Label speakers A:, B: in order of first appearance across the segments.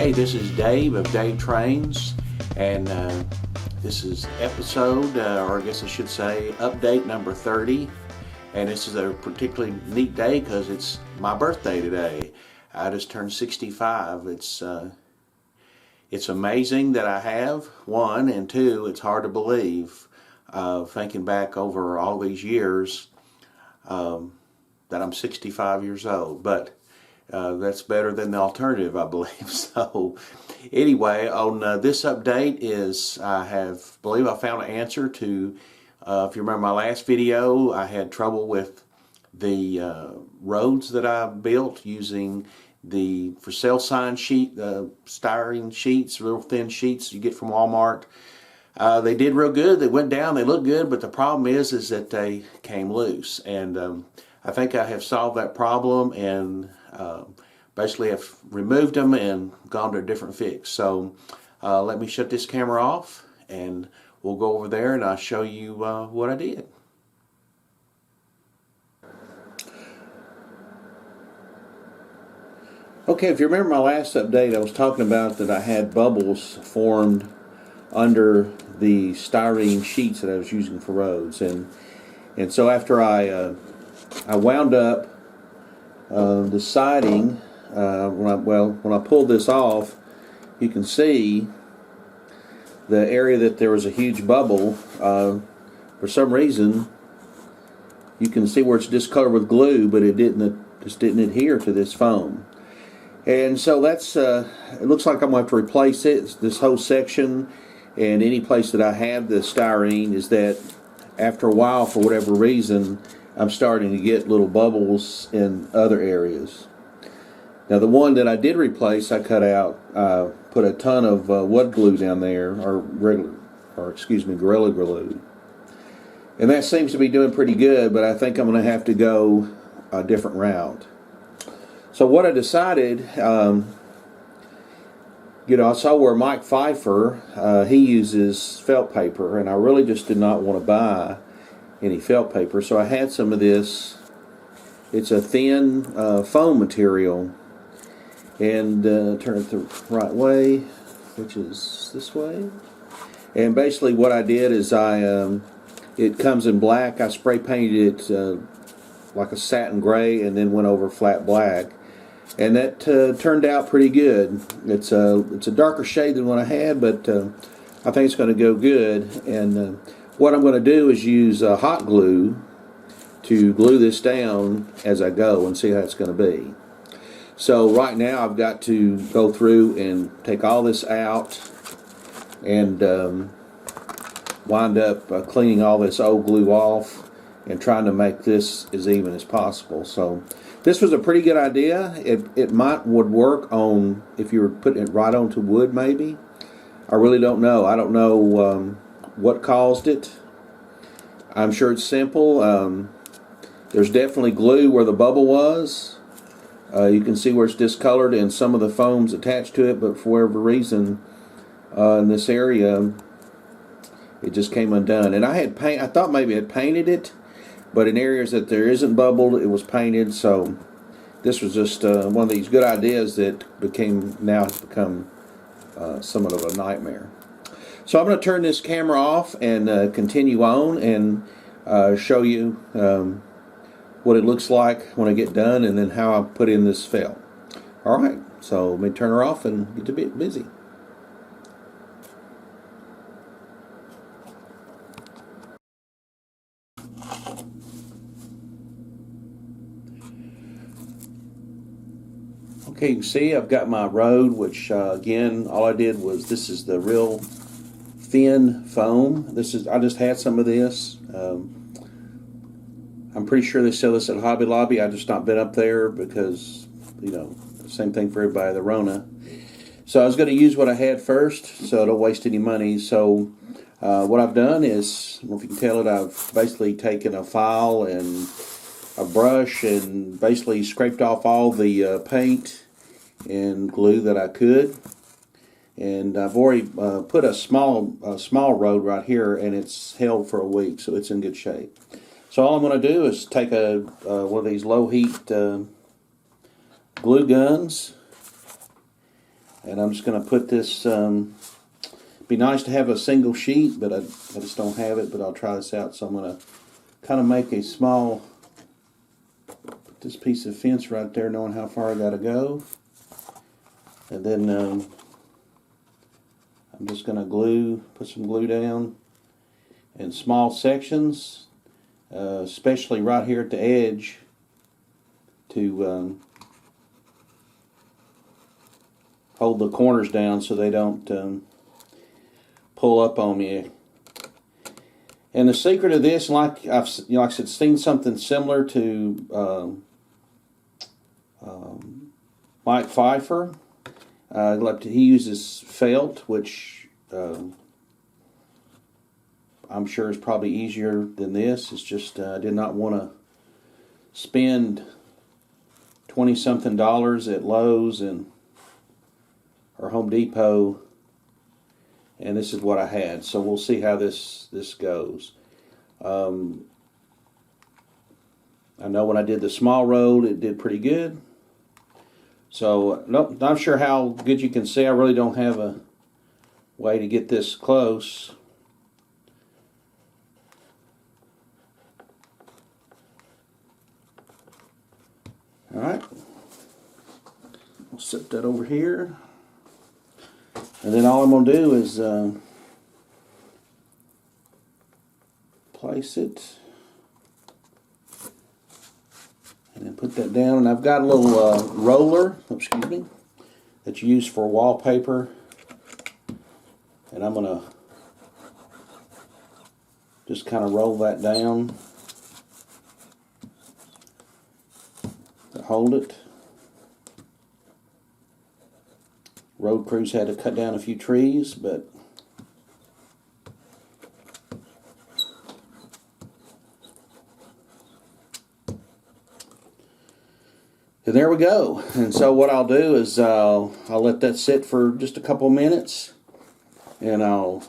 A: Hey, this is Dave of Dave Trains, and this is episode, or I guess I should say, update number 30. And this is a particularly neat day because it's my birthday today. I just turned 65. It's amazing that I have, one, and two, it's hard to believe, thinking back over all these years, that I'm 65 years old. But that's better than the alternative, I believe. So anyway, on this update is I believe I found an answer to, if you remember my last video, I had trouble with the roads that I built using the for sale sign sheet, styrene sheets, real thin sheets you get from Walmart. They did real good. They went down. They looked good, but the problem is that they came loose. And I think I have solved that problem and basically have removed them and gone to a different fix. So let me shut this camera off and we'll go over there and I'll show you what I did. Okay, if you remember my last update, I was talking about that I had bubbles formed under the styrene sheets that I was using for roads, and so after I wound up the siding, when I pulled this off, you can see the area that there was a huge bubble. For some reason, you can see where it's discolored with glue, but it just didn't adhere to this foam. And so that's it looks like I'm going to have to replace it, this whole section, and any place that I have the styrene. Is that after a while, for whatever reason, I'm starting to get little bubbles in other areas. Now the one that I did replace, I cut out, put a ton of wood glue down there, or excuse me, Gorilla Glue. And that seems to be doing pretty good, but I think I'm going to have to go a different route. So what I decided, I saw where Mike Pfeiffer, he uses felt paper, and I really just did not want to buy any felt paper. So I had some of this. It's a thin foam material, and turn it the right way, which is this way. And basically what I did is it comes in black. I spray painted it like a satin gray and then went over flat black. And that turned out pretty good. It's a darker shade than what I had, but I think it's going to go good. And what I'm going to do is use hot glue to glue this down as I go and see how it's going to be. So right now I've got to go through and take all this out and wind up cleaning all this old glue off and trying to make this as even as possible. So this was a pretty good idea. It would work on if you were putting it right onto wood, maybe. I really don't know. I don't know what caused it. I'm sure it's simple. There's definitely glue where the bubble was. You can see where it's discolored and some of the foam's attached to it, but for whatever reason in this area it just came undone. And I thought maybe I had painted it, but in areas that there isn't bubbled, it was painted. So this was just one of these good ideas that now has become somewhat of a nightmare. So I'm going to turn this camera off and continue on and show you what it looks like when I get done, and then how I put in this felt. Alright, so let me turn her off and get a bit busy. Okay, you can see I've got my road, which again, all I did was, this is the real thin foam. I just had some of this. I'm pretty sure they sell this at Hobby Lobby. I've just not been up there because, same thing for everybody, the Rona. So I was going to use what I had first so I don't waste any money. So what I've done is, I don't know if you can tell it, I've basically taken a file and a brush and basically scraped off all the paint and glue that I could. And I've already put a small road right here, and it's held for a week, so it's in good shape. So all I'm going to do is take one of these low heat glue guns And I'm just going to put this, be nice to have a single sheet, but I just don't have it, but I'll try this out. So I'm going to kind of make a small, put this piece of fence right there, knowing how far I got to go. And then I'm just going to put some glue down in small sections, especially right here at the edge, to hold the corners down so they don't pull up on you. And the secret of this, like like I said, seen something similar to Mike Pfeiffer. He uses felt, which I'm sure is probably easier than this. It's just I did not want to spend $20-something at Lowe's or Home Depot, and this is what I had. So we'll see how this goes. I know when I did the small road, it did pretty good. So, nope, not sure how good you can see. I really don't have a way to get this close. Alright. I'll set that over here. And then all I'm going to do is place it. And then put that down. And I've got a little roller, that you use for wallpaper. And I'm going to just kind of roll that down to hold it. Road crews had to cut down a few trees, but and there we go. And so what I'll do is I'll let that sit for just a couple minutes, and I'll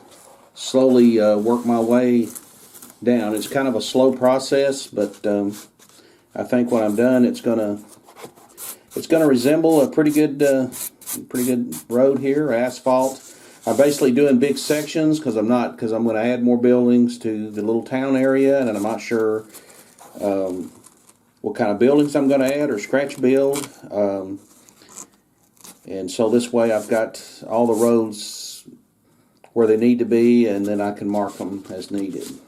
A: slowly work my way down. It's kind of a slow process, but I think when I'm done, it's gonna resemble a pretty good road here, asphalt. I'm basically doing big sections because I'm going to add more buildings to the little town area, and I'm not sure what kind of buildings I'm going to add or scratch build. And so this way I've got all the roads where they need to be, and then I can mark them as needed.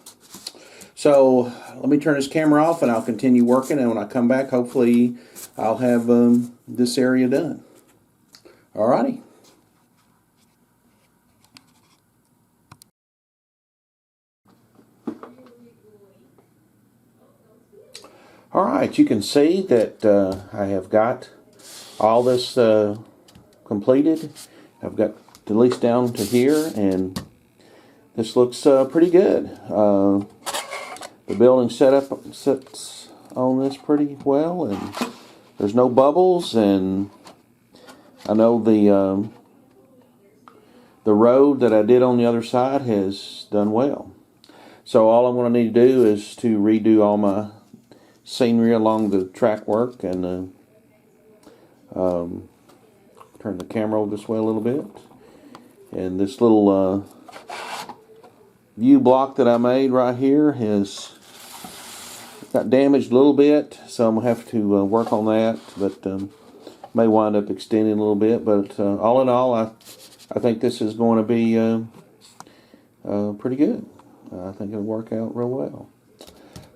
A: So let me turn this camera off and I'll continue working, and when I come back, hopefully I'll have this area done. Alrighty. Alright, you can see that I have got all this completed. I've got at least down to here, and this looks pretty good. The building sits on this pretty well, and there's no bubbles, and I know the road that I did on the other side has done well. So all I'm going to need to do is to redo all my scenery along the track work, and turn the camera over this way a little bit. And this little view block that I made right here has got damaged a little bit, so I'm going to have to work on that, but may wind up extending a little bit. But all in all, I think this is going to be pretty good. I think it'll work out real well.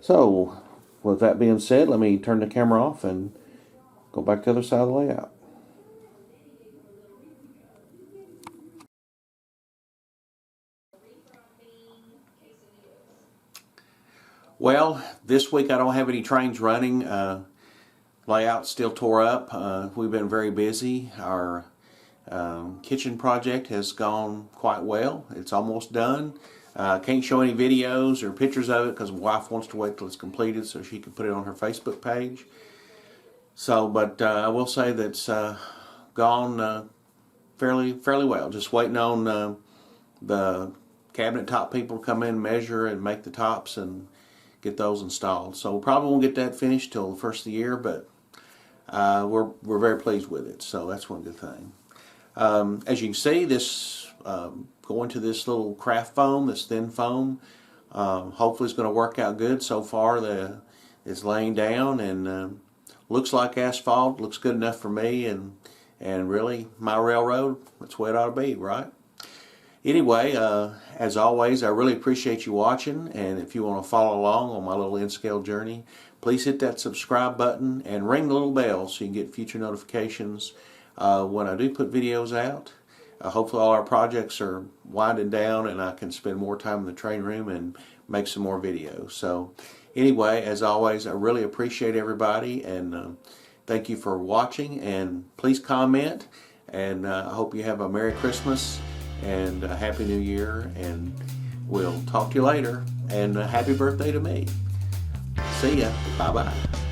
A: So, with that being said, let me turn the camera off and go back to the other side of the layout. Well, this week I don't have any trains running. Layout still tore up. We've been very busy. Our kitchen project has gone quite well. It's almost done. Can't show any videos or pictures of it because my wife wants to wait till it's completed so she can put it on her Facebook page. So, but I will say that it's gone fairly well. Just waiting on the cabinet top people to come in, measure, and make the tops and get those installed. So we probably won't get that finished till the first of the year, but we're very pleased with it. So that's one good thing. As you can see, this going to this little craft foam, this thin foam, hopefully it's going to work out good. So far it's laying down and looks like asphalt, looks good enough for me, and really my railroad, that's the way it ought to be, right? Anyway, as always, I really appreciate you watching, and if you want to follow along on my little N-scale journey, please hit that subscribe button and ring the little bell so you can get future notifications when I do put videos out. Hopefully all our projects are winding down and I can spend more time in the train room and make some more videos. So anyway, as always, I really appreciate everybody, and thank you for watching, and please comment, and I hope you have a Merry Christmas and a Happy New Year, and we'll talk to you later, and happy birthday to me. See ya. Bye-bye.